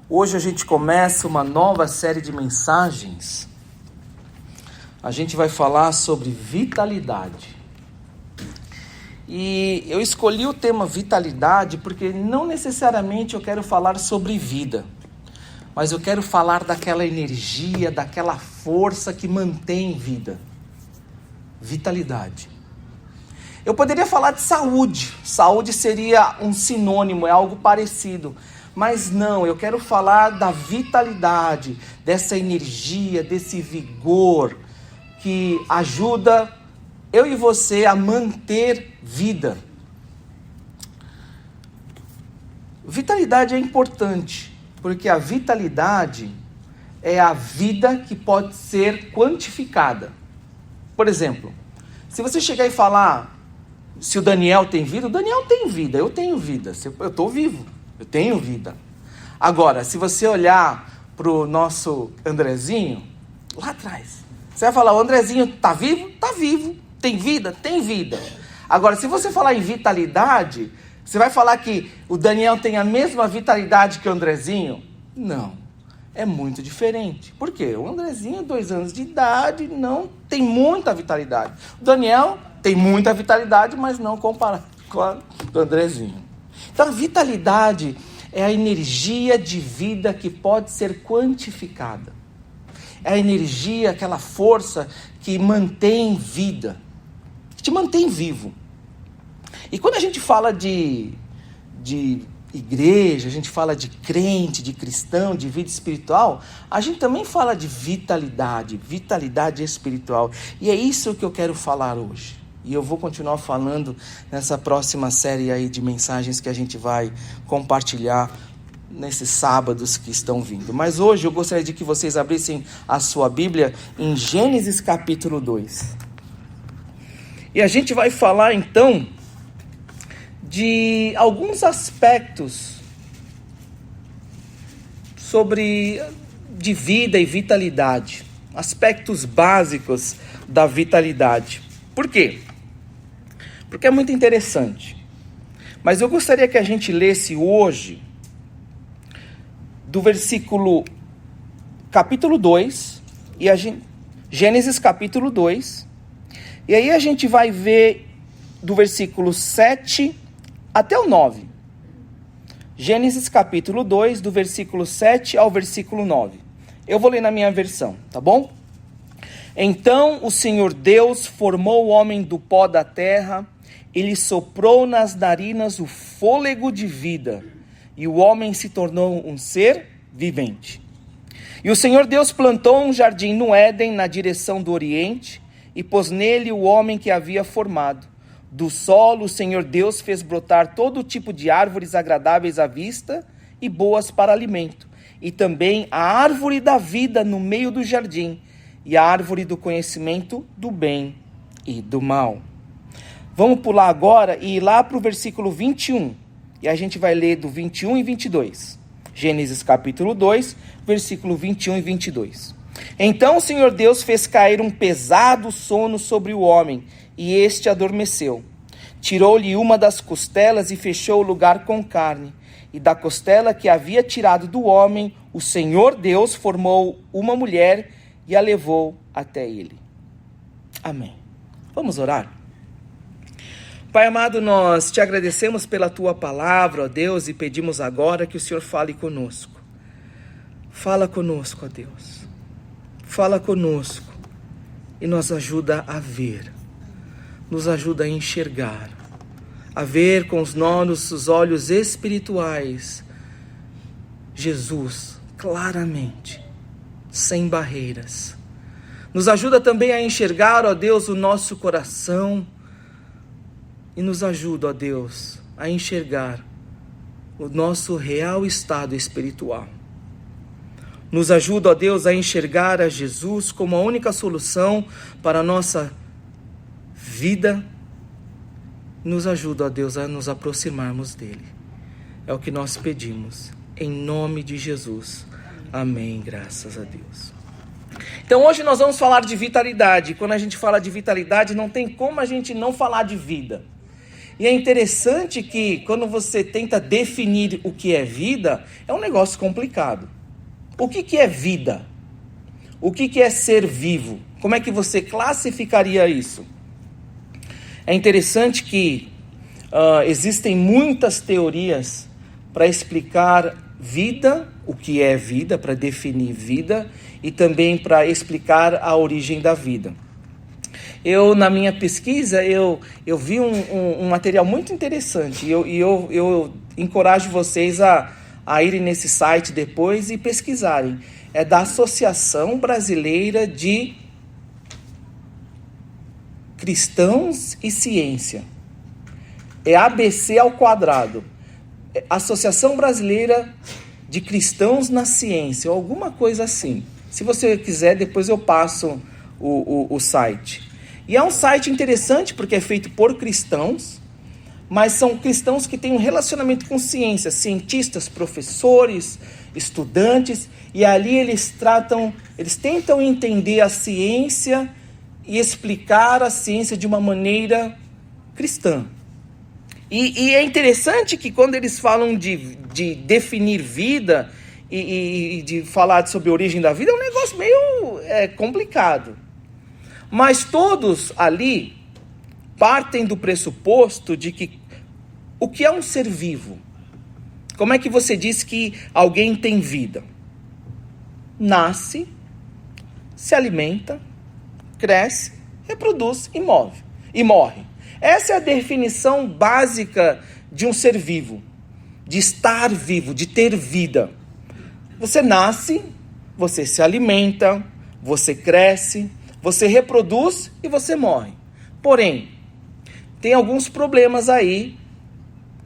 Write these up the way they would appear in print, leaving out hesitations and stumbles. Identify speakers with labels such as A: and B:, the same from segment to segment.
A: Hoje a gente começa uma nova série de mensagens. A gente vai falar sobre vitalidade. E eu escolhi o tema vitalidade porque não necessariamente eu quero falar sobre vida, mas eu quero falar daquela energia, daquela força que mantém vida. Vitalidade. Eu poderia falar de saúde. Saúde seria um sinônimo, é algo parecido. Mas não, eu quero falar da vitalidade, dessa energia, desse vigor que ajuda eu e você a manter vida. Vitalidade é importante, porque a vitalidade é a vida que pode ser quantificada. Por exemplo, se você chegar e falar se o Daniel tem vida, o Daniel tem vida, eu tenho vida, eu estou vivo. Eu tenho vida. Agora, se você olhar para o nosso Andrezinho, lá atrás, você vai falar, o Andrezinho está vivo? Está vivo. Tem vida? Tem vida. Agora, se você falar em vitalidade, você vai falar que o Daniel tem a mesma vitalidade que o Andrezinho? Não. É muito diferente. Por quê? O Andrezinho, 2 anos de idade, não tem muita vitalidade. O Daniel tem muita vitalidade, mas não comparado com a do Andrezinho. Então, a vitalidade é a energia de vida que pode ser quantificada. É a energia, aquela força que mantém vida, que te mantém vivo. E quando a gente fala de igreja, a gente fala de crente, de cristão, de vida espiritual, a gente também fala de vitalidade espiritual. E é isso que eu quero falar hoje. E eu vou continuar falando nessa próxima série aí de mensagens que a gente vai compartilhar nesses sábados que estão vindo. Mas hoje eu gostaria de que vocês abrissem a sua Bíblia em Gênesis capítulo 2. E a gente vai falar então de alguns aspectos de vida e vitalidade. Aspectos básicos da vitalidade. Por quê? Porque é muito interessante. Mas eu gostaria que a gente lesse hoje do versículo capítulo 2, Gênesis capítulo 2, e aí a gente vai ver do versículo 7 até o 9. Gênesis capítulo 2, do versículo 7 ao versículo 9. Eu vou ler na minha versão, tá bom? Então o Senhor Deus formou o homem do pó da terra, ele soprou nas narinas o fôlego de vida, e o homem se tornou um ser vivente. E o Senhor Deus plantou um jardim no Éden, na direção do Oriente, e pôs nele o homem que havia formado. Do solo o Senhor Deus fez brotar todo tipo de árvores agradáveis à vista e boas para alimento, e também a árvore da vida no meio do jardim, e a árvore do conhecimento do bem e do mal. Vamos pular agora e ir lá para o versículo 21. E a gente vai ler do 21 e 22. Gênesis capítulo 2, versículo 21 e 22. Então o Senhor Deus fez cair um pesado sono sobre o homem, e este adormeceu. Tirou-lhe uma das costelas e fechou o lugar com carne. E da costela que havia tirado do homem, o Senhor Deus formou uma mulher e a levou até ele. Amém. Vamos orar? Pai amado, nós te agradecemos pela tua palavra, ó Deus, e pedimos agora que o Senhor fale conosco. Fala conosco, ó Deus. Fala conosco e nos ajuda a ver. Nos ajuda a enxergar. A ver com os nossos olhos espirituais Jesus claramente, sem barreiras. Nos ajuda também a enxergar, ó Deus, o nosso coração. E nos ajuda, ó Deus, a enxergar o nosso real estado espiritual. Nos ajuda, ó Deus, a enxergar a Jesus como a única solução para a nossa vida. Nos ajuda, ó Deus, a nos aproximarmos dele. É o que nós pedimos, em nome de Jesus. Amém, graças a Deus. Então hoje nós vamos falar de vitalidade. Quando a gente fala de vitalidade, não tem como a gente não falar de vida. E é interessante que quando você tenta definir o que é vida, é um negócio complicado. O que é vida? O que é ser vivo? Como é que você classificaria isso? É interessante que existem muitas teorias para explicar vida, o que é vida, para definir vida, e também para explicar a origem da vida. Na minha pesquisa, eu vi um material muito interessante, e eu encorajo vocês a irem nesse site depois e pesquisarem. É da Associação Brasileira de Cristãos e Ciência. É ABC ao quadrado. É Associação Brasileira de Cristãos na Ciência, ou alguma coisa assim. Se você quiser, depois eu passo o site. E é um site interessante porque é feito por cristãos, mas são cristãos que têm um relacionamento com ciência, cientistas, professores, estudantes, e ali eles tentam entender a ciência e explicar a ciência de uma maneira cristã. E é interessante que quando eles falam de definir vida e de falar sobre a origem da vida, é um negócio meio complicado. Mas todos ali partem do pressuposto de que o que é um ser vivo? Como é que você diz que alguém tem vida? Nasce, se alimenta, cresce, reproduz e morre. Essa é a definição básica de um ser vivo, de estar vivo, de ter vida. Você nasce, você se alimenta, você cresce, você reproduz e você morre. Porém, tem alguns problemas aí,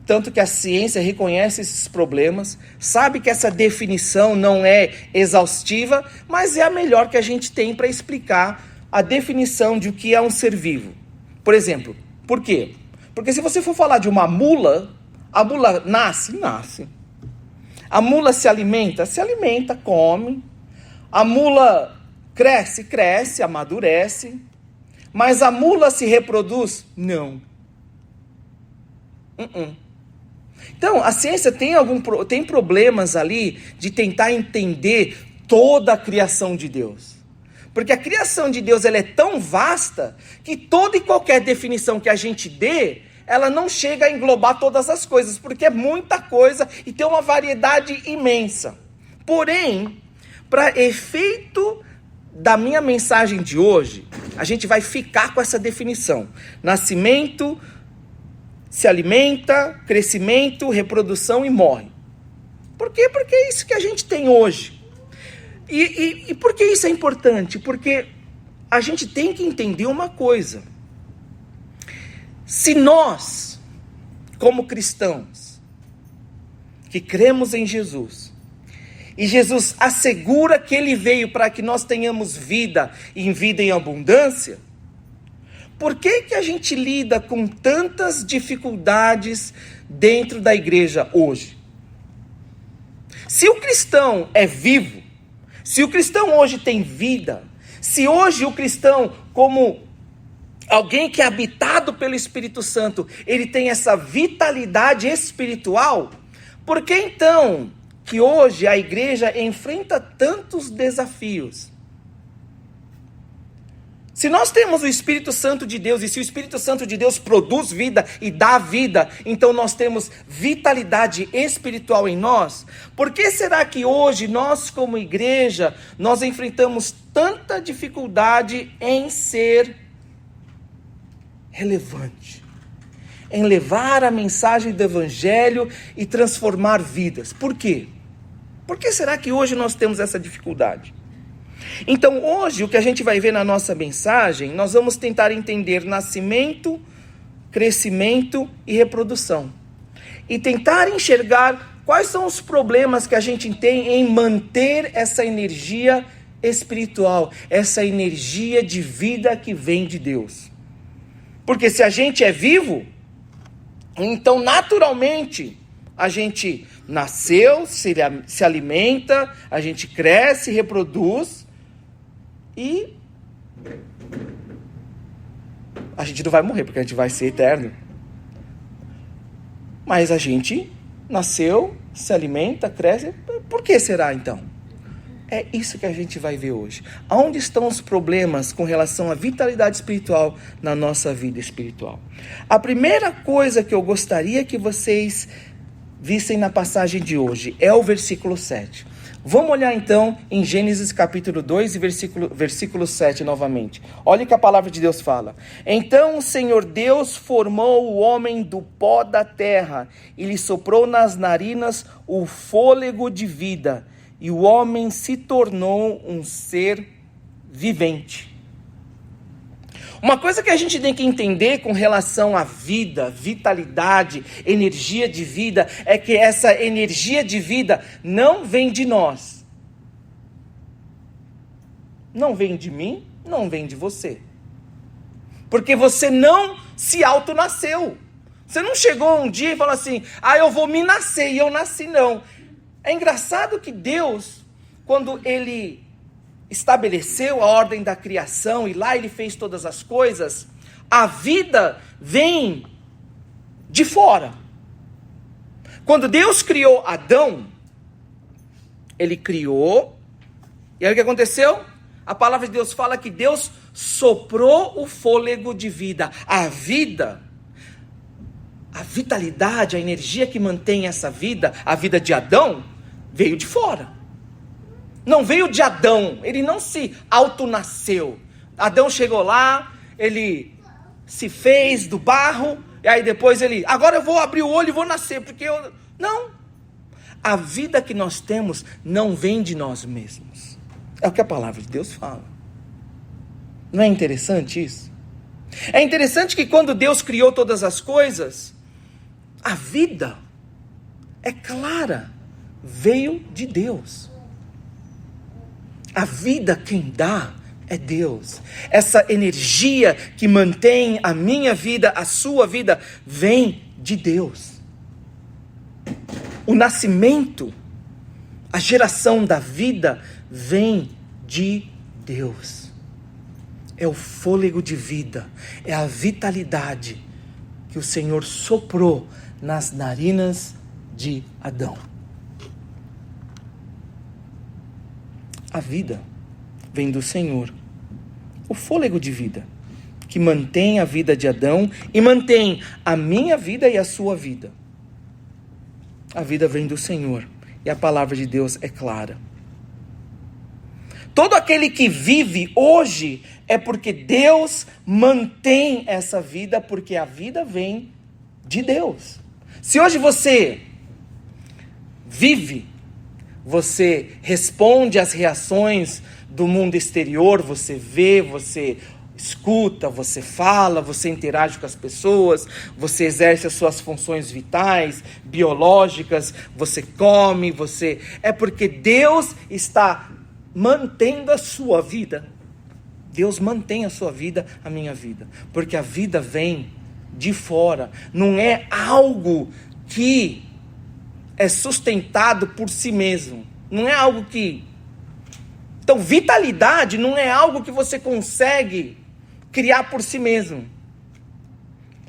A: tanto que a ciência reconhece esses problemas, sabe que essa definição não é exaustiva, mas é a melhor que a gente tem para explicar a definição de o que é um ser vivo. Por exemplo, por quê? Porque se você for falar de uma mula, a mula nasce. A mula se alimenta, come. A mula cresce, amadurece. Mas a mula se reproduz? Não. Então, a ciência tem problemas ali de tentar entender toda a criação de Deus. Porque a criação de Deus ela é tão vasta que toda e qualquer definição que a gente dê, ela não chega a englobar todas as coisas, porque é muita coisa e tem uma variedade imensa. Porém, para efeito da minha mensagem de hoje, a gente vai ficar com essa definição. Nascimento, se alimenta, crescimento, reprodução e morre. Por quê? Porque é isso que a gente tem hoje. E por que isso é importante? Porque a gente tem que entender uma coisa. Se nós, como cristãos, que cremos em Jesus, e Jesus assegura que Ele veio para que nós tenhamos vida, e em vida em abundância, por que a gente lida com tantas dificuldades dentro da igreja hoje? Se o cristão é vivo, se o cristão hoje tem vida, se hoje o cristão, como alguém que é habitado pelo Espírito Santo, ele tem essa vitalidade espiritual, por que então que hoje a igreja enfrenta tantos desafios? Se nós temos o Espírito Santo de Deus, e se o Espírito Santo de Deus produz vida e dá vida, então nós temos vitalidade espiritual em nós. Por que será que hoje nós como igreja, nós enfrentamos tanta dificuldade em ser relevante? Em levar a mensagem do Evangelho e transformar vidas. Por quê? Por que será que hoje nós temos essa dificuldade? Então hoje o que a gente vai ver na nossa mensagem, nós vamos tentar entender nascimento, crescimento e reprodução. E tentar enxergar quais são os problemas que a gente tem em manter essa energia espiritual, essa energia de vida que vem de Deus. Porque se a gente é vivo, então naturalmente a gente nasceu, se alimenta, a gente cresce, reproduz e a gente não vai morrer, porque a gente vai ser eterno. Mas a gente nasceu, se alimenta, cresce. Por que será então? É isso que a gente vai ver hoje. Onde estão os problemas com relação à vitalidade espiritual na nossa vida espiritual? A primeira coisa que eu gostaria que vocês vissem na passagem de hoje é o versículo 7. Vamos olhar então em Gênesis capítulo 2 e versículo 7 novamente. Olha o que a palavra de Deus fala. Então o Senhor Deus formou o homem do pó da terra e lhe soprou nas narinas o fôlego de vida. E o homem se tornou um ser vivente. Uma coisa que a gente tem que entender com relação à vida, vitalidade, energia de vida, é que essa energia de vida não vem de nós. Não vem de mim, não vem de você. Porque você não se autonasceu. Você não chegou um dia e falou assim, eu vou me nascer, e eu nasci, não. É engraçado que Deus, quando Ele estabeleceu a ordem da criação e lá Ele fez todas as coisas, a vida vem de fora. Quando Deus criou Adão, Ele criou, e aí o que aconteceu? A palavra de Deus fala que Deus soprou o fôlego de vida. A vida, a vitalidade, a energia que mantém essa vida, a vida de Adão, veio de fora. Não veio de Adão, ele não se autonasceu. Adão chegou lá, ele se fez do barro, e aí depois agora eu vou abrir o olho e vou nascer, porque eu... Não. A vida que nós temos não vem de nós mesmos. É o que a palavra de Deus fala. Não é interessante isso? É interessante que quando Deus criou todas as coisas, a vida, é clara, veio de Deus. A vida quem dá é Deus. Essa energia que mantém a minha vida, a sua vida, vem de Deus. O nascimento, a geração da vida vem de Deus. É o fôlego de vida, é a vitalidade que o Senhor soprou nas narinas de Adão. A vida vem do Senhor. O fôlego de vida, que mantém a vida de Adão e mantém a minha vida e a sua vida. A vida vem do Senhor e a palavra de Deus é clara. Todo aquele que vive hoje é porque Deus mantém essa vida, porque a vida vem de Deus. Se hoje você vive, você responde às reações do mundo exterior, você vê, você escuta, você fala, você interage com as pessoas, você exerce as suas funções vitais, biológicas, você come, é porque Deus está mantendo a sua vida. Deus mantém a sua vida, a minha vida, porque a vida vem de fora, não é algo que é sustentado por si mesmo, não é algo que... Então, vitalidade não é algo que você consegue criar por si mesmo.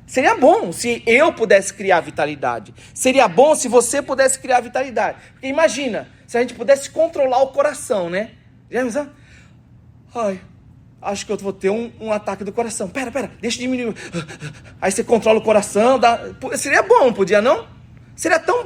A: Seria bom se eu pudesse criar vitalidade, seria bom se você pudesse criar vitalidade, porque imagina, se a gente pudesse controlar o coração, né? Acho que eu vou ter um ataque do coração, pera, deixa eu diminuir, aí você controla o coração, seria bom, podia não? Seria tão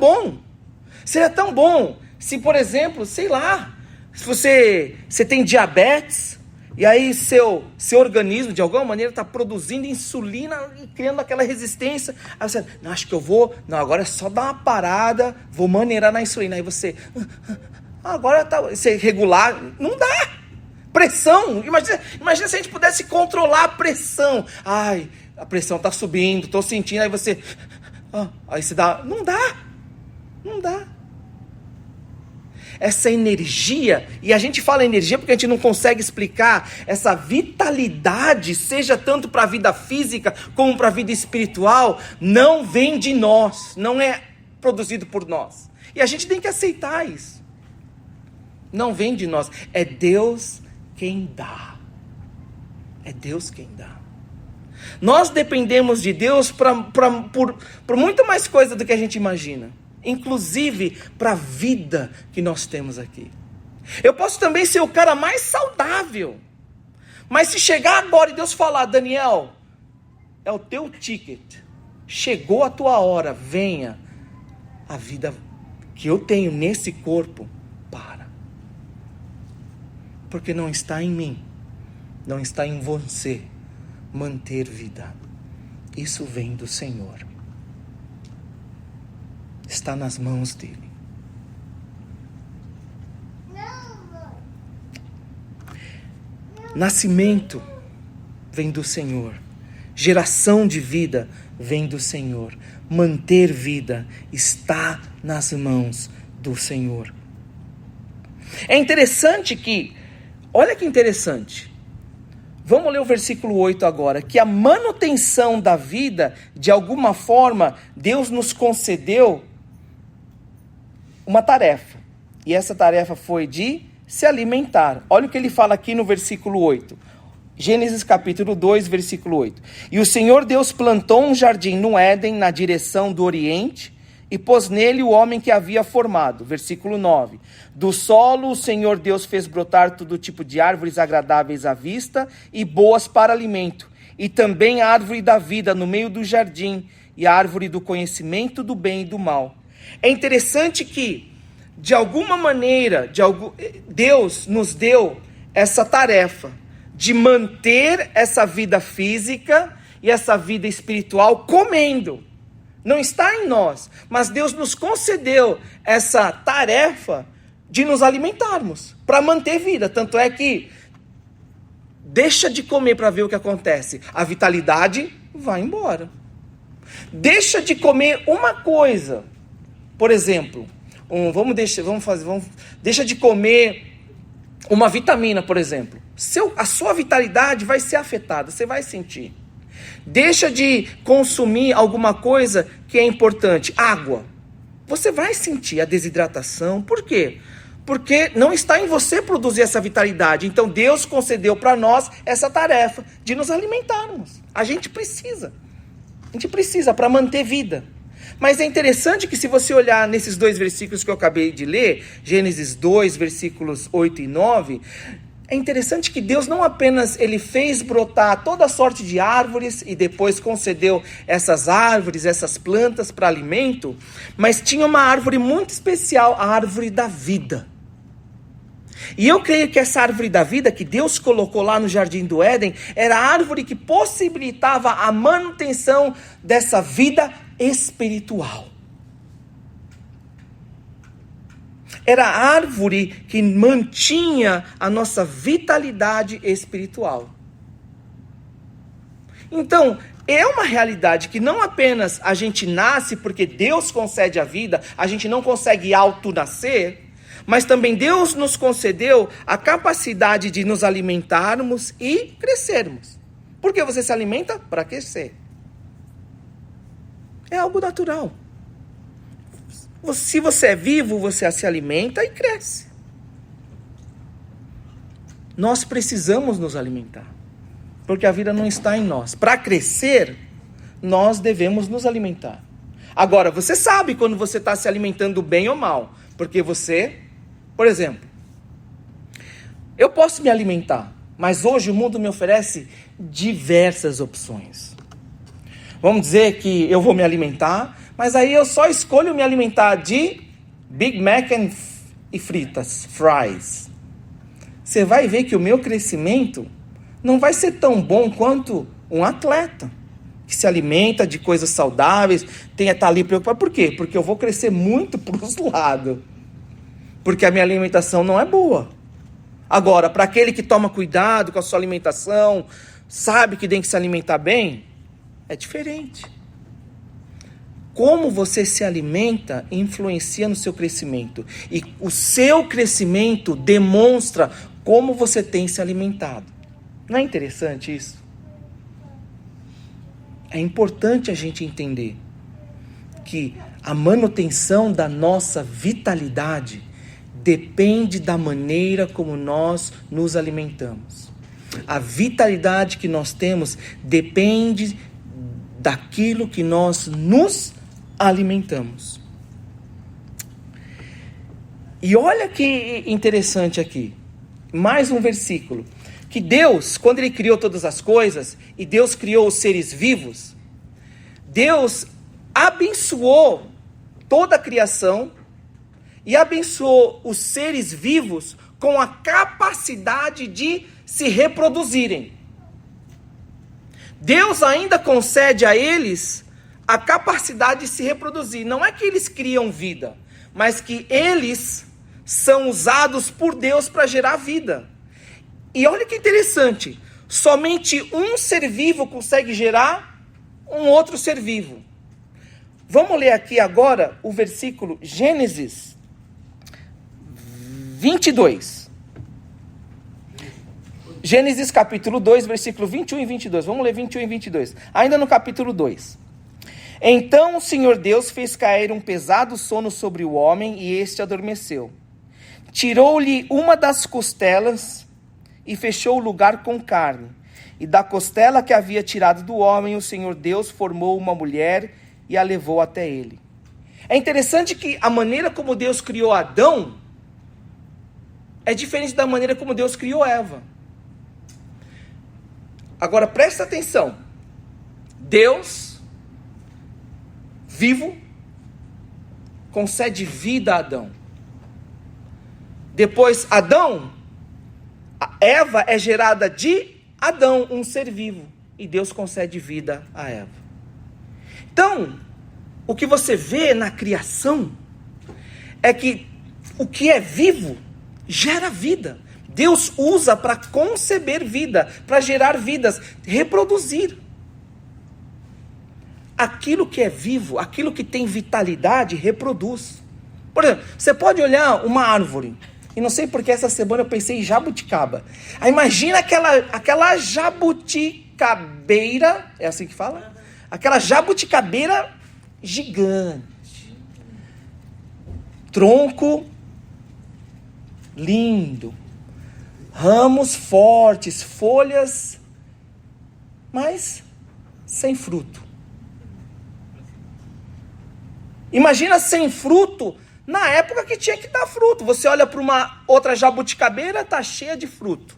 A: bom se, por exemplo, sei lá, se você tem diabetes, e aí seu organismo, de alguma maneira, está produzindo insulina e criando aquela resistência. Aí você, acho que eu vou, agora é só dar uma parada, vou maneirar na insulina. Aí você, agora você regular, não dá. Pressão, imagina se a gente pudesse controlar a pressão. Ai, a pressão está subindo, estou sentindo, aí você, aí você dá, não dá. Essa energia, e a gente fala energia porque a gente não consegue explicar, essa vitalidade, seja tanto para a vida física como para a vida espiritual, não vem de nós, não é produzido por nós. E a gente tem que aceitar isso. Não vem de nós, é Deus quem dá. É Deus quem dá. Nós dependemos de Deus por muito mais coisa do que a gente imagina. Inclusive para a vida que nós temos aqui. Eu posso também ser o cara mais saudável. Mas se chegar agora e Deus falar, Daniel, é o teu ticket. Chegou a tua hora, venha. A vida que eu tenho nesse corpo, para. Porque não está em mim, não está em você manter vida. Isso vem do Senhor. Está nas mãos dele. Nascimento vem do Senhor. Geração de vida vem do Senhor. Manter vida está nas mãos do Senhor. É interessante que, olha que interessante. Vamos ler o versículo 8 agora. Que a manutenção da vida, de alguma forma, Deus nos concedeu uma tarefa. E essa tarefa foi de se alimentar. Olha o que ele fala aqui no versículo 8. Gênesis capítulo 2, versículo 8. E o Senhor Deus plantou um jardim no Éden, na direção do Oriente, e pôs nele o homem que havia formado. Versículo 9. Do solo o Senhor Deus fez brotar todo tipo de árvores agradáveis à vista e boas para alimento, e também a árvore da vida no meio do jardim, e a árvore do conhecimento do bem e do mal. É interessante que, de alguma maneira, Deus nos deu essa tarefa de manter essa vida física e essa vida espiritual comendo. Não está em nós, mas Deus nos concedeu essa tarefa de nos alimentarmos, para manter vida. Tanto é que deixa de comer para ver o que acontece. A vitalidade vai embora. Deixa de comer uma coisa. Por exemplo, deixa de comer uma vitamina, por exemplo. A sua vitalidade vai ser afetada, você vai sentir. Deixa de consumir alguma coisa que é importante. Água. Você vai sentir a desidratação. Por quê? Porque não está em você produzir essa vitalidade. Então Deus concedeu para nós essa tarefa de nos alimentarmos. A gente precisa para manter vida. Mas é interessante que se você olhar nesses dois versículos que eu acabei de ler, Gênesis 2, versículos 8 e 9, é interessante que Deus não apenas ele fez brotar toda sorte de árvores e depois concedeu essas árvores, essas plantas para alimento, mas tinha uma árvore muito especial, a árvore da vida. E eu creio que essa árvore da vida que Deus colocou lá no Jardim do Éden era a árvore que possibilitava a manutenção dessa vida espiritual. Era a árvore que mantinha a nossa vitalidade espiritual. Então, é uma realidade que não apenas a gente nasce porque Deus concede a vida, a gente não consegue auto-nascer, mas também Deus nos concedeu a capacidade de nos alimentarmos e crescermos. Por que você se alimenta? Para crescer. É algo natural. Se você é vivo, você se alimenta e cresce. Nós precisamos nos alimentar, porque a vida não está em nós. Para crescer, nós devemos nos alimentar. Agora, você sabe quando você está se alimentando bem ou mal, porque você, por exemplo, eu posso me alimentar, mas hoje o mundo me oferece diversas opções. Vamos dizer que eu vou me alimentar, mas aí eu só escolho me alimentar de Big Mac e fritas, fries. Você vai ver que o meu crescimento não vai ser tão bom quanto um atleta que se alimenta de coisas saudáveis, tem que estar ali preocupado. Por quê? Porque eu vou crescer muito para os lados. Porque a minha alimentação não é boa. Agora, para aquele que toma cuidado com a sua alimentação, sabe que tem que se alimentar bem, é diferente. Como você se alimenta influencia no seu crescimento. E o seu crescimento demonstra como você tem se alimentado. Não é interessante isso? É importante a gente entender que a manutenção da nossa vitalidade depende da maneira como nós nos alimentamos. A vitalidade que nós temos depende daquilo que nós nos alimentamos. E olha que interessante aqui, mais um versículo, que Deus, quando Ele criou todas as coisas, e Deus criou os seres vivos, Deus abençoou toda a criação, e abençoou os seres vivos com a capacidade de se reproduzirem. Deus ainda concede a eles a capacidade de se reproduzir. Não é que eles criam vida, mas que eles são usados por Deus para gerar vida. E olha que interessante, somente um ser vivo consegue gerar um outro ser vivo. Vamos ler aqui agora o versículo Gênesis 22. Gênesis capítulo 2, versículo 21 e 22. Vamos ler 21 e 22. Ainda no capítulo 2. Então o Senhor Deus fez cair um pesado sono sobre o homem e este adormeceu. Tirou-lhe uma das costelas e fechou o lugar com carne. E da costela que havia tirado do homem, o Senhor Deus formou uma mulher e a levou até ele. É interessante que a maneira como Deus criou Adão é diferente da maneira como Deus criou Eva. Agora presta atenção. Deus, vivo, concede vida a Adão. Depois Adão, a Eva é gerada de Adão, um ser vivo. E Deus concede vida a Eva. Então, o que você vê na criação é que o que é vivo gera vida. Deus usa para conceber vida, para gerar vidas, reproduzir. Aquilo que é vivo, aquilo que tem vitalidade, reproduz. Por exemplo, você pode olhar uma árvore, e não sei porque essa semana eu pensei em jabuticaba. Aí imagina aquela jabuticabeira, é assim que fala? Aquela jabuticabeira gigante. Tronco lindo, ramos fortes, folhas, mas sem fruto. Imagina sem fruto na época que tinha que dar fruto. Você olha para uma outra jabuticabeira, está cheia de fruto.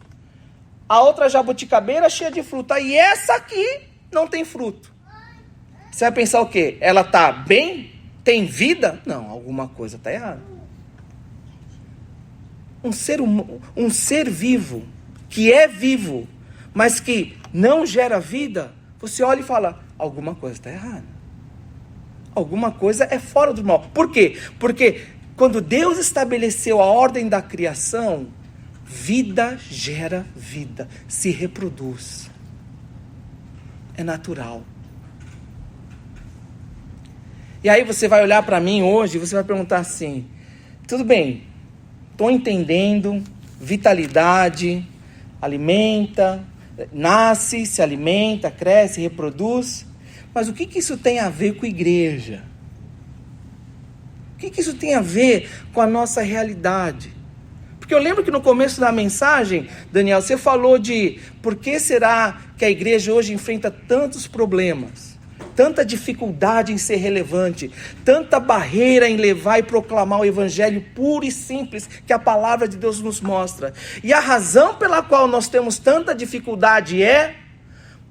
A: A outra jabuticabeira cheia de fruto. Aí essa aqui não tem fruto. Você vai pensar o quê? Ela está bem? Tem vida? Não, alguma coisa está errada. Um ser vivo, que é vivo, mas que não gera vida, você olha e fala, alguma coisa está errada. Alguma coisa é fora do normal. Por quê? Porque quando Deus estabeleceu a ordem da criação, vida gera vida, se reproduz. É natural. E aí você vai olhar para mim hoje e você vai perguntar assim, tudo bem, estou entendendo, vitalidade, alimenta, nasce, se alimenta, cresce, reproduz. Mas o que isso tem a ver com a igreja? O que isso tem a ver com a nossa realidade? Porque eu lembro que no começo da mensagem, Daniel, você falou de por que será que a igreja hoje enfrenta tantos problemas? Tanta dificuldade em ser relevante, tanta barreira em levar e proclamar o evangelho puro e simples que a palavra de Deus nos mostra. E a razão pela qual nós temos tanta dificuldade é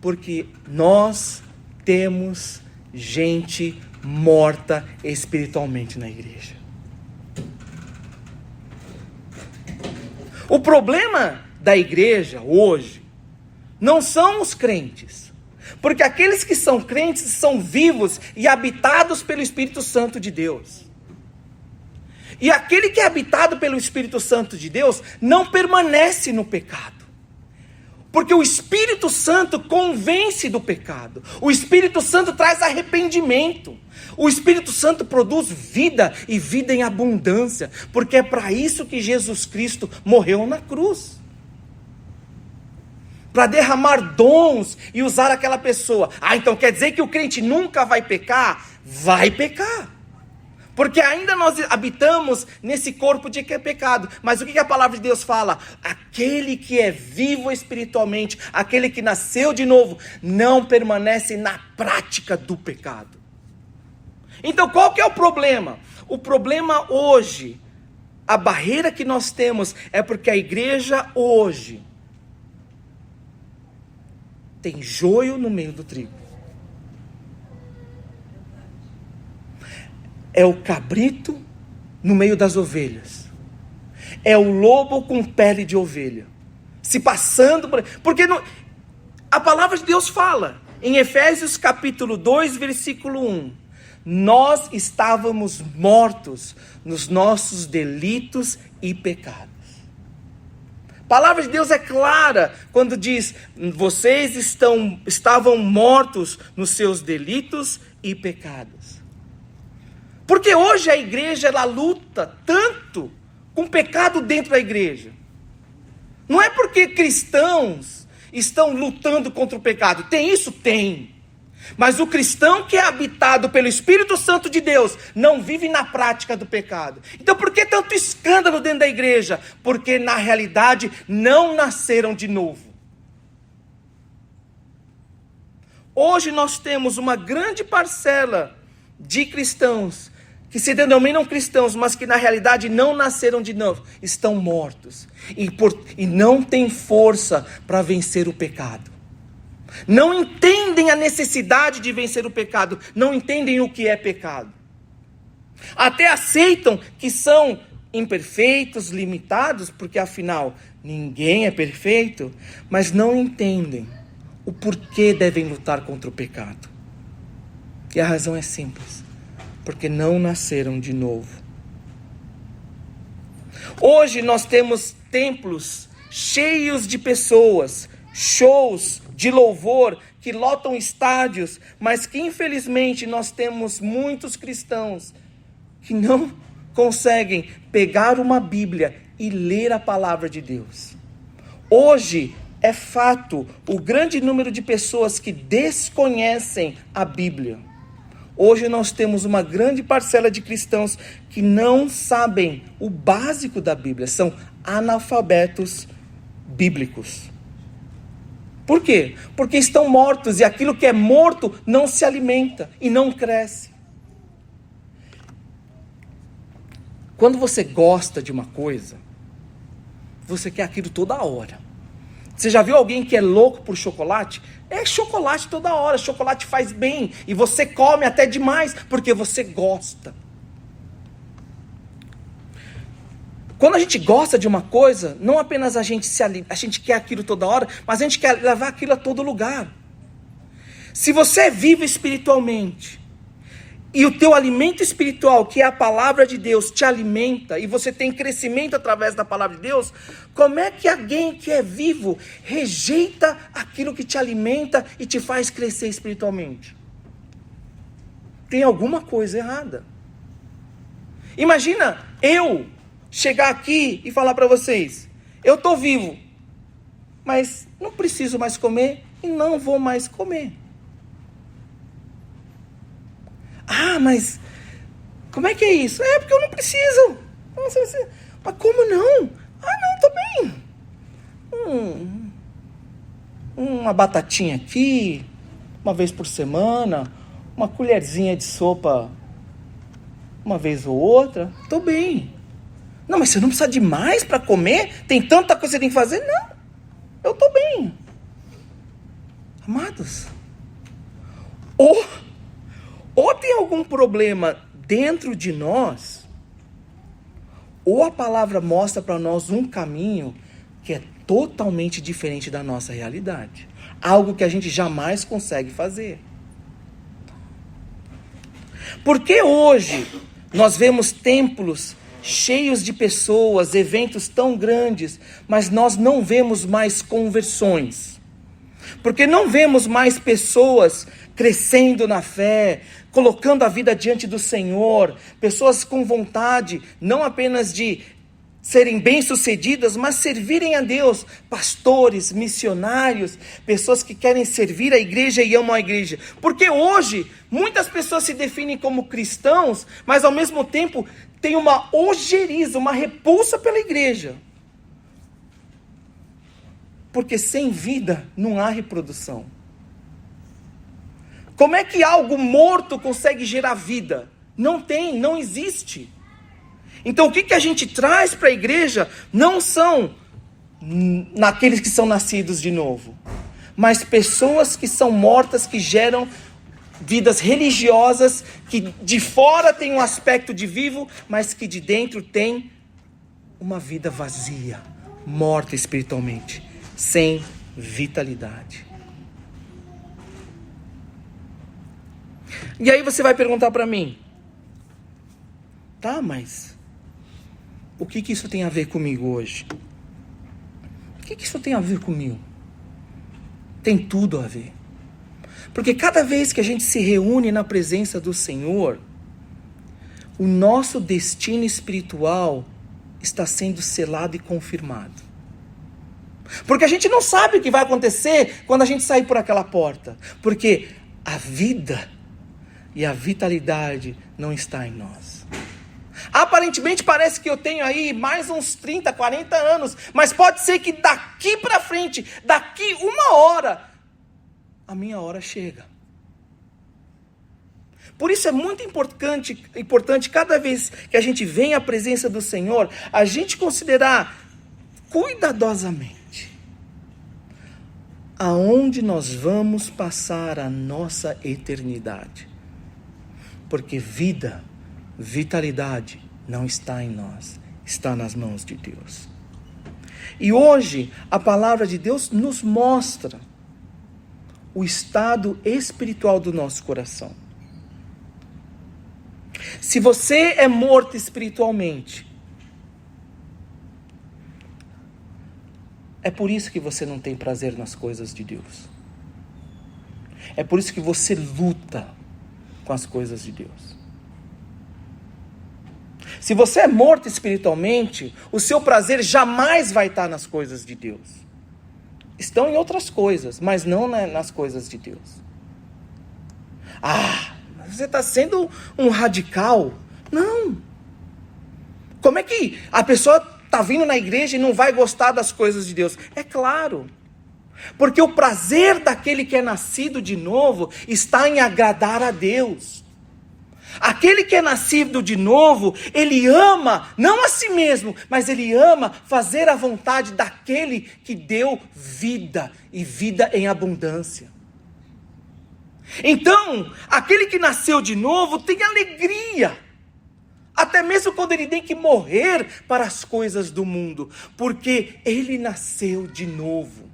A: porque nós temos gente morta espiritualmente na igreja. O problema da igreja hoje não são os crentes. Porque aqueles que são crentes são vivos e habitados pelo Espírito Santo de Deus. E aquele que é habitado pelo Espírito Santo de Deus não permanece no pecado. Porque o Espírito Santo convence do pecado. O Espírito Santo traz arrependimento. O Espírito Santo produz vida e vida em abundância. Porque é para isso que Jesus Cristo morreu na cruz. Para derramar dons e usar aquela pessoa. Ah, então quer dizer que o crente nunca vai pecar? Vai pecar. Porque ainda nós habitamos nesse corpo de que é pecado. Mas o que a palavra de Deus fala? Aquele que é vivo espiritualmente, aquele que nasceu de novo, não permanece na prática do pecado. Então qual que é o problema? O problema hoje, a barreira que nós temos é porque a igreja hoje tem joio no meio do trigo. É o cabrito no meio das ovelhas. É o lobo com pele de ovelha. Se passando por... Porque a palavra de Deus fala, em Efésios capítulo 2, versículo 1. Nós estávamos mortos nos nossos delitos e pecados. A palavra de Deus é clara quando diz, vocês estavam mortos nos seus delitos e pecados. Porque hoje a igreja, ela luta tanto com pecado dentro da igreja. Não é porque cristãos estão lutando contra o pecado. Tem isso? Tem. Mas o cristão que é habitado pelo Espírito Santo de Deus, não vive na prática do pecado. Então por que tanto escândalo dentro da igreja? Porque na realidade não nasceram de novo. Hoje nós temos uma grande parcela de cristãos que se denominam cristãos, mas que na realidade não nasceram de novo, estão mortos e não têm força para vencer o pecado. Não entendem a necessidade de vencer o pecado, não entendem o que é pecado. Até aceitam que são imperfeitos, limitados, porque afinal ninguém é perfeito, mas não entendem o porquê devem lutar contra o pecado. E a razão é simples. Porque não nasceram de novo. Hoje nós temos templos cheios de pessoas, shows de louvor que lotam estádios, mas que infelizmente nós temos muitos cristãos que não conseguem pegar uma Bíblia e ler a palavra de Deus. Hoje é fato o grande número de pessoas que desconhecem a Bíblia. Hoje nós temos uma grande parcela de cristãos que não sabem o básico da Bíblia, são analfabetos bíblicos. Por quê? Porque estão mortos e aquilo que é morto não se alimenta e não cresce. Quando você gosta de uma coisa, você quer aquilo toda hora. Você já viu alguém que é louco por chocolate? É chocolate toda hora, chocolate faz bem, e você come até demais, porque você gosta. Quando a gente gosta de uma coisa, não apenas a gente quer aquilo toda hora, mas a gente quer levar aquilo a todo lugar. Se você vive espiritualmente, e o teu alimento espiritual, que é a palavra de Deus, te alimenta, e você tem crescimento através da palavra de Deus, como é que alguém que é vivo rejeita aquilo que te alimenta e te faz crescer espiritualmente? Tem alguma coisa errada. Imagina eu chegar aqui e falar para vocês, eu estou vivo, mas não preciso mais comer e não vou mais comer. Ah, mas como é que é isso? É porque eu não preciso. Mas como não? Ah, não, tô bem. Uma batatinha aqui, uma vez por semana, uma colherzinha de sopa uma vez ou outra, tô bem. Não, mas você não precisa de mais para comer? Tem tanta coisa que você tem que fazer? Não, eu tô bem. Amados, ou tem algum problema dentro de nós, ou a palavra mostra para nós um caminho que é totalmente diferente da nossa realidade. Algo que a gente jamais consegue fazer. Porque hoje nós vemos templos cheios de pessoas, eventos tão grandes, mas nós não vemos mais conversões. Porque não vemos mais pessoas crescendo na fé, colocando a vida diante do Senhor, pessoas com vontade, não apenas de serem bem-sucedidas, mas servirem a Deus. Pastores, missionários, pessoas que querem servir a igreja e amam a igreja. Porque hoje, muitas pessoas se definem como cristãos, mas ao mesmo tempo têm uma ojeriza, uma repulsa pela igreja. Porque sem vida não há reprodução. Como é que algo morto consegue gerar vida? Não tem, não existe. Então o que a gente traz para a igreja não são naqueles que são nascidos de novo, mas pessoas que são mortas, que geram vidas religiosas, que de fora tem um aspecto de vivo, mas que de dentro tem uma vida vazia, morta espiritualmente, sem vitalidade. E aí você vai perguntar para mim, tá, mas o que isso tem a ver comigo hoje? O que isso tem a ver comigo? Tem tudo a ver. Porque cada vez que a gente se reúne na presença do Senhor, o nosso destino espiritual está sendo selado e confirmado. Porque a gente não sabe o que vai acontecer quando a gente sair por aquela porta. Porque a vida e a vitalidade não está em nós. Aparentemente parece que eu tenho aí mais uns 30, 40 anos, mas pode ser que daqui para frente, daqui 1 hora, a minha hora chega. Por isso é muito importante cada vez que a gente vem à presença do Senhor, a gente considerar cuidadosamente aonde nós vamos passar a nossa eternidade. Porque vida, vitalidade não está em nós, está nas mãos de Deus. E hoje a palavra de Deus nos mostra o estado espiritual do nosso coração. Se você é morto espiritualmente, é por isso que você não tem prazer nas coisas de Deus. É por isso que você luta com as coisas de Deus. Se você é morto espiritualmente, o seu prazer jamais vai estar nas coisas de Deus. Estão em outras coisas, mas não nas coisas de Deus. Você está sendo um radical? Não. Como é que a pessoa está vindo na igreja e não vai gostar das coisas de Deus? É claro. Porque o prazer daquele que é nascido de novo está em agradar a Deus. Aquele que é nascido de novo, ele ama, não a si mesmo, mas ele ama fazer a vontade daquele que deu vida, e vida em abundância. Então, aquele que nasceu de novo tem alegria, até mesmo quando ele tem que morrer para as coisas do mundo, porque ele nasceu de novo.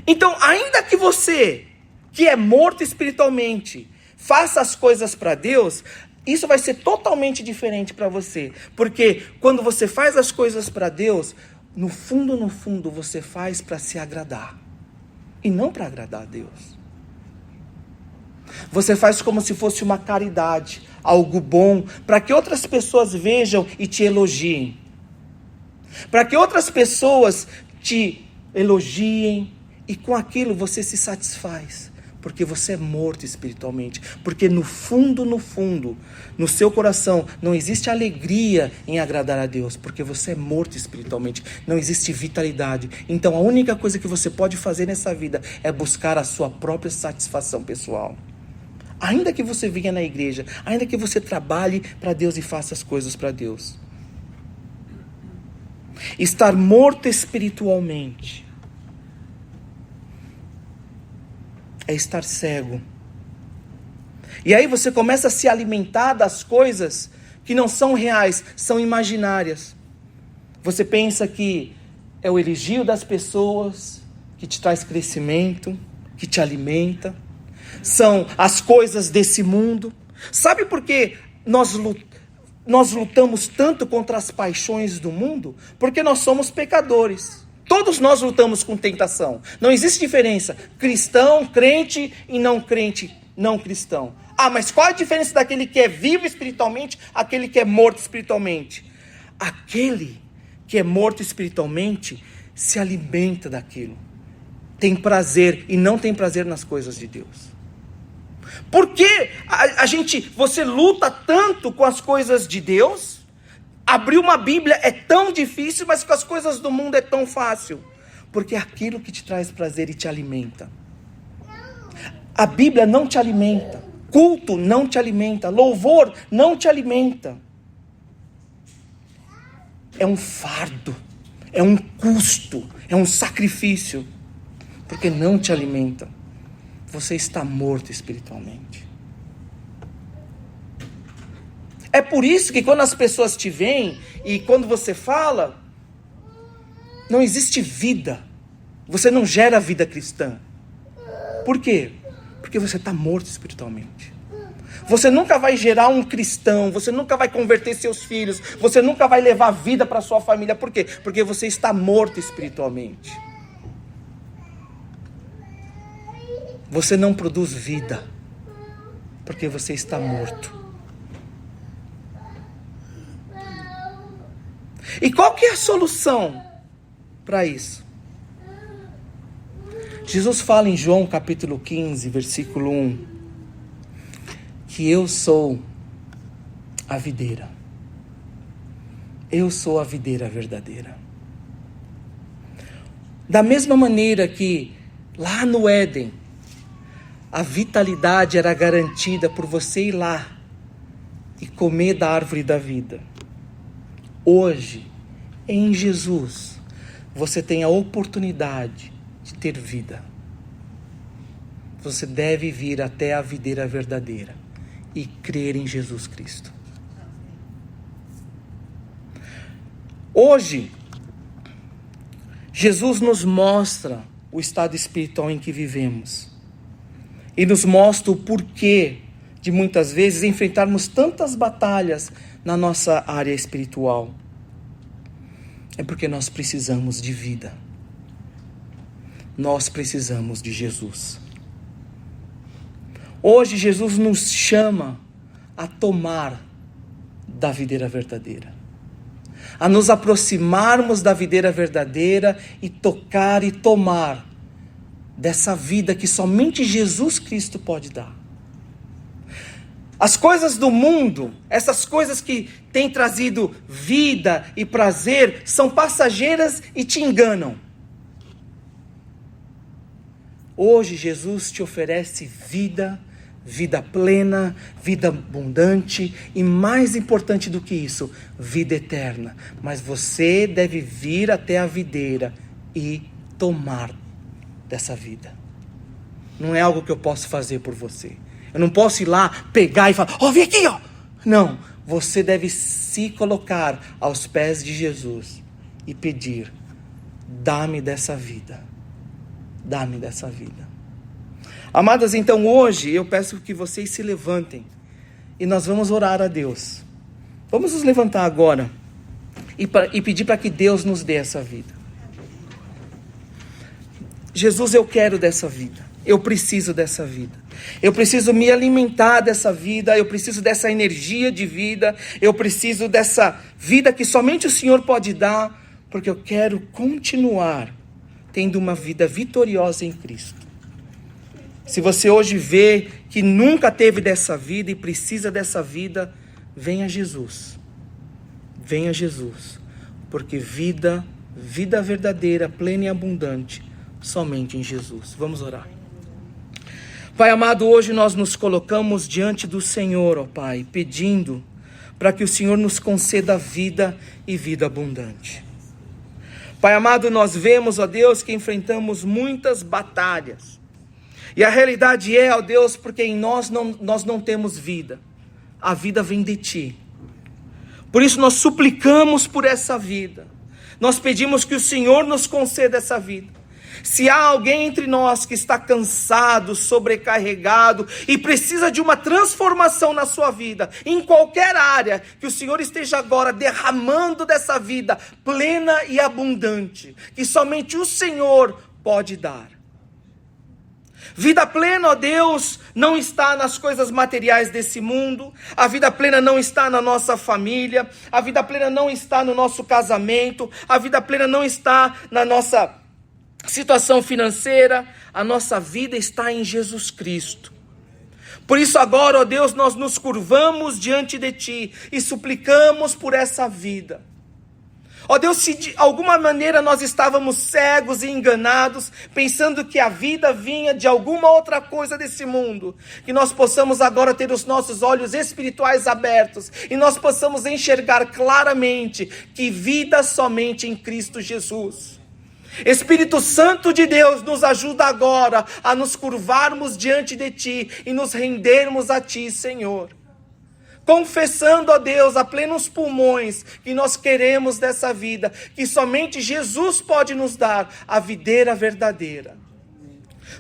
A: Então, ainda que você, que é morto espiritualmente, faça as coisas para Deus, isso vai ser totalmente diferente para você. Porque quando você faz as coisas para Deus, no fundo, você faz para se agradar. E não para agradar a Deus. Você faz como se fosse uma caridade, algo bom, para que outras pessoas vejam e te elogiem. Para que outras pessoas te elogiem e com aquilo você se satisfaz. Porque você é morto espiritualmente. Porque no fundo, no seu coração, não existe alegria em agradar a Deus. Porque você é morto espiritualmente. Não existe vitalidade. Então a única coisa que você pode fazer nessa vida é buscar a sua própria satisfação pessoal. Ainda que você venha na igreja, ainda que você trabalhe para Deus e faça as coisas para Deus. Estar morto espiritualmente é estar cego. E aí você começa a se alimentar das coisas que não são reais, são imaginárias. Você pensa que é o elogio das pessoas que te traz crescimento, que te alimenta. São as coisas desse mundo. Sabe por que nós lutamos tanto contra as paixões do mundo? Porque nós somos pecadores. Todos nós lutamos com tentação. Não existe diferença. Cristão, crente e não crente, não cristão. Ah, mas qual a diferença daquele que é vivo espiritualmente, aquele que é morto espiritualmente? Aquele que é morto espiritualmente se alimenta daquilo. Tem prazer e não tem prazer nas coisas de Deus. Por que você luta tanto com as coisas de Deus? Abrir uma Bíblia é tão difícil, mas com as coisas do mundo é tão fácil. Porque é aquilo que te traz prazer e te alimenta. A Bíblia não te alimenta. Culto não te alimenta. Louvor não te alimenta. É um fardo. É um custo. É um sacrifício. Porque não te alimenta. Você está morto espiritualmente. É por isso que quando as pessoas te veem e quando você fala, não existe vida. Você não gera vida cristã. Por quê? Porque você está morto espiritualmente. Você nunca vai gerar um cristão, você nunca vai converter seus filhos, você nunca vai levar vida para sua família. Por quê? Porque você está morto espiritualmente. Você não produz vida, porque você está morto. E qual que é a solução para isso? Jesus fala em João capítulo 15, versículo 1, que eu sou a videira. Eu sou a videira verdadeira. Da mesma maneira que lá no Éden, a vitalidade era garantida por você ir lá e comer da árvore da vida. Hoje, em Jesus, você tem a oportunidade de ter vida. Você deve vir até a videira verdadeira e crer em Jesus Cristo. Hoje, Jesus nos mostra o estado espiritual em que vivemos. E nos mostra o porquê de muitas vezes enfrentarmos tantas batalhas na nossa área espiritual. É porque nós precisamos de vida. Nós precisamos de Jesus. Hoje Jesus nos chama a tomar da videira verdadeira. A nos aproximarmos da videira verdadeira e tocar e tomar dessa vida que somente Jesus Cristo pode dar. As coisas do mundo, essas coisas que têm trazido vida e prazer, são passageiras e te enganam. Hoje Jesus te oferece vida, vida plena, vida abundante e, mais importante do que isso, vida eterna. Mas você deve vir até a videira e tomar dessa vida. Não é algo que eu posso fazer por você. Eu não posso ir lá, pegar e falar, vem aqui, Não, você deve se colocar aos pés de Jesus e pedir, dá-me dessa vida. Dá-me dessa vida. Amadas, então hoje eu peço que vocês se levantem e nós vamos orar a Deus. Vamos nos levantar agora e pedir para que Deus nos dê essa vida. Jesus, eu quero dessa vida. Eu preciso dessa vida. Eu preciso me alimentar dessa vida. Eu preciso dessa energia de vida. Eu preciso dessa vida que somente o Senhor pode dar, porque eu quero continuar tendo uma vida vitoriosa em Cristo. Se você hoje vê que nunca teve dessa vida e precisa dessa vida, venha a Jesus. Venha a Jesus. Porque vida verdadeira, plena e abundante, somente em Jesus. Vamos orar. Pai amado, hoje nós nos colocamos diante do Senhor, ó Pai, pedindo para que o Senhor nos conceda vida e vida abundante. Pai amado, nós vemos, ó Deus, que enfrentamos muitas batalhas. E a realidade é, ó Deus, porque em nós não temos vida. A vida vem de Ti. Por isso nós suplicamos por essa vida. Nós pedimos que o Senhor nos conceda essa vida. Se há alguém entre nós que está cansado, sobrecarregado e precisa de uma transformação na sua vida, em qualquer área, que o Senhor esteja agora derramando dessa vida plena e abundante, que somente o Senhor pode dar. Vida plena, ó Deus, não está nas coisas materiais desse mundo. A vida plena não está na nossa família. A vida plena não está no nosso casamento. A vida plena não está na nossa situação financeira. A nossa vida está em Jesus Cristo. Por isso agora, ó Deus, nós nos curvamos diante de Ti e suplicamos por essa vida. Ó Deus, se de alguma maneira nós estávamos cegos e enganados, pensando que a vida vinha de alguma outra coisa desse mundo, que nós possamos agora ter os nossos olhos espirituais abertos e nós possamos enxergar claramente que vida somente em Cristo Jesus. Espírito Santo de Deus, nos ajuda agora a nos curvarmos diante de Ti e nos rendermos a Ti, Senhor. Confessando a Deus a plenos pulmões que nós queremos dessa vida, que somente Jesus pode nos dar a videira verdadeira.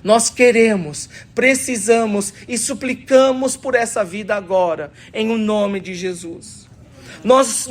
A: Nós queremos, precisamos e suplicamos por essa vida agora, em o nome de Jesus. Nós